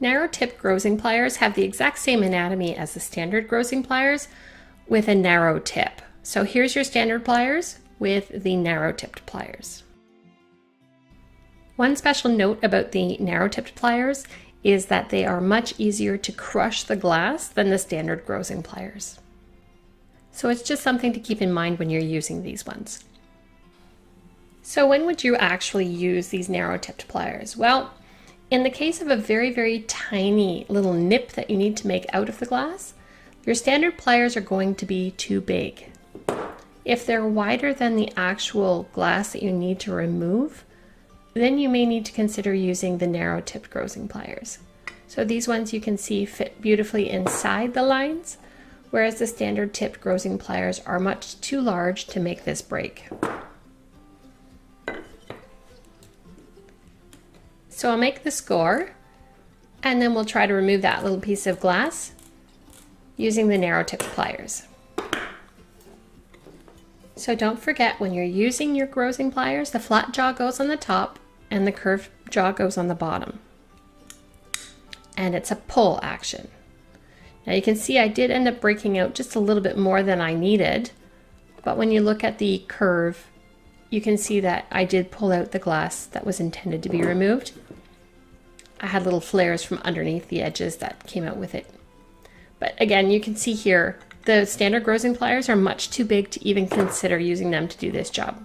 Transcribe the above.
Narrow tip grozing pliers have the exact same anatomy as the standard grozing pliers with a narrow tip. So here's your standard pliers with the narrow tipped pliers. One special note about the narrow tipped pliers is that they are much easier to crush the glass than the standard grozing pliers. So it's just something to keep in mind when you're using these ones. So when would you actually use these narrow tipped pliers? Well, in the case of a very, very tiny little nip that you need to make out of the glass, your standard pliers are going to be too big. If they're wider than the actual glass that you need to remove, then you may need to consider using the narrow tipped grozing pliers. So these ones you can see fit beautifully inside the lines, whereas the standard tipped grozing pliers are much too large to make this break. So I'll make the score, and then we'll try to remove that little piece of glass using the narrow tipped pliers. So don't forget, when you're using your grozing pliers, the flat jaw goes on the top and the curved jaw goes on the bottom. And it's a pull action. Now you can see I did end up breaking out just a little bit more than I needed, but when you look at the curve, you can see that I did pull out the glass that was intended to be removed. I had little flares from underneath the edges that came out with it. But again, you can see here, the standard grozing pliers are much too big to even consider using them to do this job.